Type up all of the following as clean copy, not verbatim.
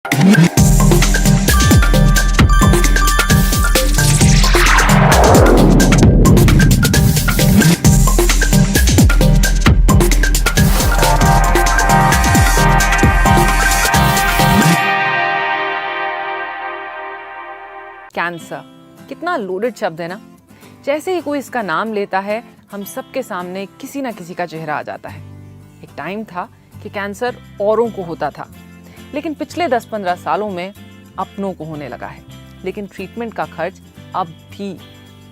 Cancer कितना loaded शब्द है ना। जैसे ही कोई इसका नाम लेता है हम सबके सामने किसी ना किसी का चेहरा आ जाता है। एक टाइम था कि कैंसर औरों को होता था, लेकिन पिछले 10-15 सालों में अपनों को होने लगा है। लेकिन ट्रीटमेंट का खर्च अब भी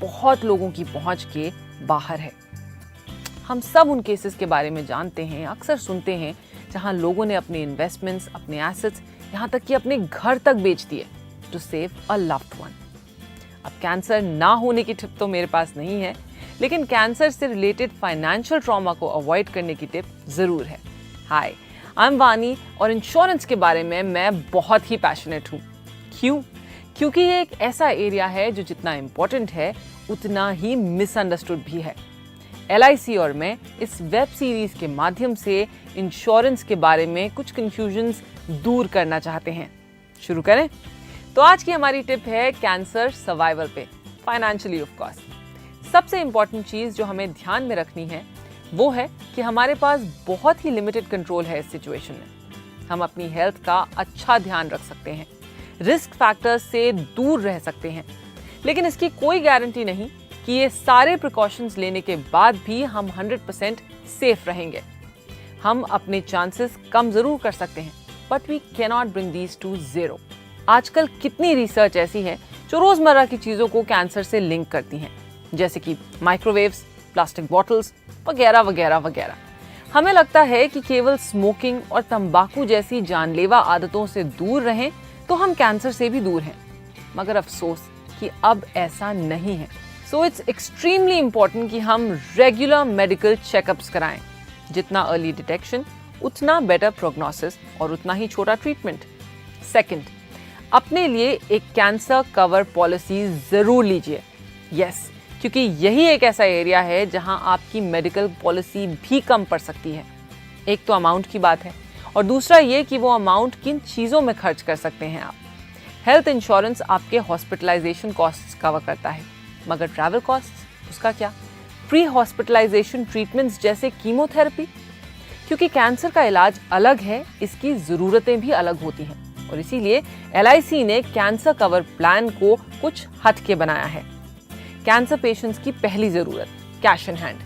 बहुत लोगों की पहुंच के बाहर है। हम सब उन केसेस के बारे में जानते हैं, अक्सर सुनते हैं, जहां लोगों ने अपने इन्वेस्टमेंट्स, अपने एसेट्स, यहाँ तक कि अपने घर तक बेच दिए to save a loved one. अब कैंसर ना होने की टिप तो मेरे पास नहीं है, लेकिन कैंसर से रिलेटेड फाइनेंशियल ट्रॉमा को अवॉइड करने की टिप जरूर है। हाय, आई एम वानी और इंश्योरेंस के बारे में मैं बहुत ही पैशनेट हूँ। क्यों? क्योंकि ये एक ऐसा एरिया है जो जितना इम्पोर्टेंट है उतना ही मिसअंडरस्टूड भी है। LIC और मैं इस वेब सीरीज के माध्यम से इंश्योरेंस के बारे में कुछ कंफ्यूजन्स दूर करना चाहते हैं। शुरू करें? तो आज की हमारी टिप है कैंसर सर्वाइवल पे, फाइनेंशियली ऑफ कोर्स। सबसे इंपॉर्टेंट चीज जो हमें ध्यान में रखनी है वो है कि हमारे पास बहुत ही लिमिटेड कंट्रोल है इस सिचुएशन में। हम अपनी हेल्थ का अच्छा ध्यान रख सकते हैं, रिस्क फैक्टर्स से दूर रह सकते हैं, लेकिन इसकी कोई गारंटी नहीं कि ये सारे प्रिकॉशंस लेने के बाद भी हम 100% सेफ रहेंगे। हम अपने चांसेस कम जरूर कर सकते हैं, but we can not bring these to zero. आजकल कितनी रिसर्च ऐसी है जो रोजमर्रा की चीजों को कैंसर से लिंक करती हैं, जैसे कि माइक्रोवेव्स, प्लास्टिक बॉटल्स वगैरह वगैरह वगैरह। हमें लगता है कि केवल स्मोकिंग और तंबाकू जैसी जानलेवा आदतों से दूर रहें तो हम कैंसर से भी दूर हैं, मगर अफसोस कि अब ऐसा नहीं है। सो इट्स एक्सट्रीमली इम्पोर्टेंट कि हम रेगुलर मेडिकल चेकअप्स कराएं। जितना अर्ली डिटेक्शन उतना बेटर प्रोग्नोसिस और उतना ही छोटा ट्रीटमेंट। सेकंड, अपने लिए एक कैंसर कवर पॉलिसी जरूर लीजिए। यस, क्योंकि यही एक ऐसा एरिया है जहां आपकी मेडिकल पॉलिसी भी कम पड़ सकती है। एक तो अमाउंट की बात है, और दूसरा ये कि वो अमाउंट किन चीज़ों में खर्च कर सकते हैं आप। हेल्थ इंश्योरेंस आपके हॉस्पिटलाइजेशन कॉस्ट्स कवर करता है, मगर ट्रैवल कॉस्ट्स उसका क्या? प्री हॉस्पिटलाइजेशन ट्रीटमेंट्स जैसे कीमोथेरेपी। क्योंकि कैंसर का इलाज अलग है, इसकी ज़रूरतें भी अलग होती हैं, और इसीलिए LIC ने कैंसर कवर प्लान को कुछ हटके बनाया है। कैंसर पेशेंट्स की पहली जरूरत कैश इन हैंड,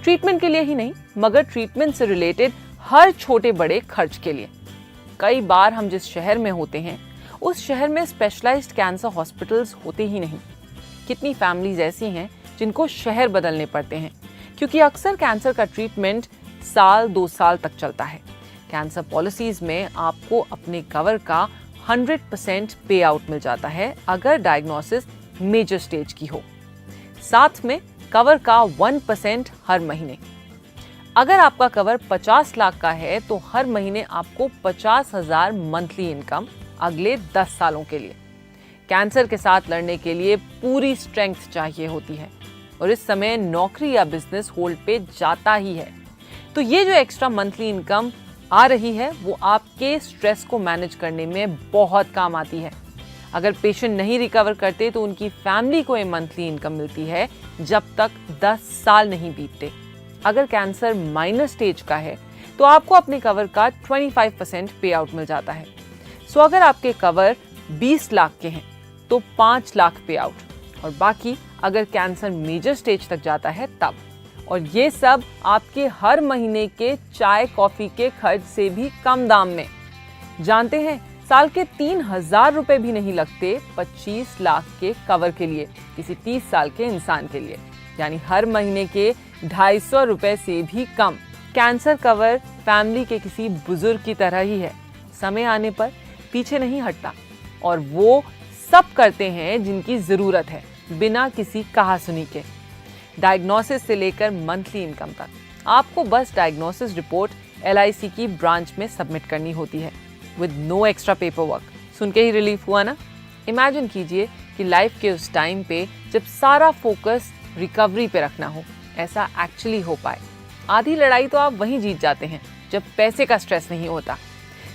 ट्रीटमेंट के लिए ही नहीं मगर ट्रीटमेंट से रिलेटेड हर छोटे बड़े खर्च के लिए। कई बार हम जिस शहर में होते हैं उस शहर में स्पेशलाइज्ड कैंसर हॉस्पिटल्स होते ही नहीं। कितनी फैमिलीज ऐसी हैं जिनको शहर बदलने पड़ते हैं, क्योंकि अक्सर कैंसर का ट्रीटमेंट 1-2 साल तक चलता है। कैंसर पॉलिसीज में आपको अपने कवर का 100% पे आउट मिल जाता है अगर डायग्नोसिस मेजर स्टेज की हो। साथ में कवर का 1% हर महीने। अगर आपका कवर 50 लाख का है तो हर महीने आपको 50,000 मंथली इनकम अगले 10 सालों के लिए। कैंसर के साथ लड़ने के लिए पूरी स्ट्रेंथ चाहिए होती है, और इस समय नौकरी या बिजनेस होल्ड पे जाता ही है। तो ये जो एक्स्ट्रा मंथली इनकम आ रही है वो आपके स्ट्रेस को मैनेज करने में बहुत काम आती है। अगर पेशेंट नहीं रिकवर करते तो उनकी फैमिली को ये मंथली इनकम मिलती है जब तक 10 साल नहीं बीतते। अगर कैंसर माइनर स्टेज का है तो आपको अपने कवर का 25% पे आउट मिल जाता है। सो अगर आपके कवर 20 लाख के हैं तो 5 लाख पे आउट, और बाकी अगर कैंसर मेजर स्टेज तक जाता है तब। और ये सब आपके हर महीने के चाय कॉफी के खर्च से भी कम दाम में। जानते हैं, साल के 3,000 रुपए भी नहीं लगते 25 लाख के कवर के लिए, किसी 30 साल के इंसान के लिए, यानी हर महीने के 250 रुपए से भी कम। कैंसर कवर फैमिली के किसी बुजुर्ग की तरह ही है, समय आने पर पीछे नहीं हटता, और वो सब करते हैं जिनकी जरूरत है बिना किसी कहासुनी के। डायग्नोसिस से लेकर मंथली इनकम तक आपको बस डायग्नोसिस रिपोर्ट LIC की ब्रांच में सबमिट करनी होती है with no extra paperwork. सुन के ही रिलीफ हुआ ना? इमेजिन कीजिए कि लाइफ के उस टाइम पे जब सारा फोकस रिकवरी पे रखना हो, ऐसा एक्चुअली हो पाए। आधी लड़ाई तो आप वहीं जीत जाते हैं जब पैसे का स्ट्रेस नहीं होता।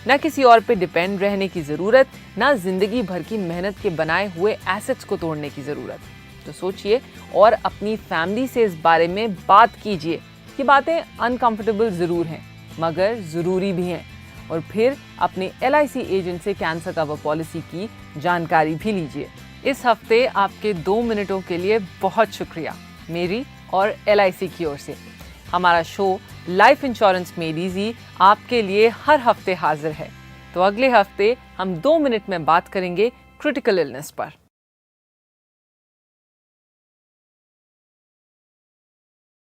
ना किसी और पे डिपेंड रहने की ज़रूरत, ना जिंदगी भर की मेहनत के बनाए हुए एसेट्स को तोड़ने की ज़रूरत। तो सोचिए और अपनी फैमिली से इस बारे में बात कीजिए। ये बातें अनकंफर्टेबल ज़रूर हैं, मगर ज़रूरी भी हैं। और फिर अपने LIC एजेंट से कैंसर कवर पॉलिसी की जानकारी भी लीजिए। इस हफ्ते आपके 2 मिनटों के लिए बहुत शुक्रिया, मेरी और LIC की ओर से। हमारा show life insurance made easy आपके लिए हर हफ्ते हाजिर है। तो अगले हफ्ते हम 2 मिनट में बात करेंगे क्रिटिकल इलनेस पर।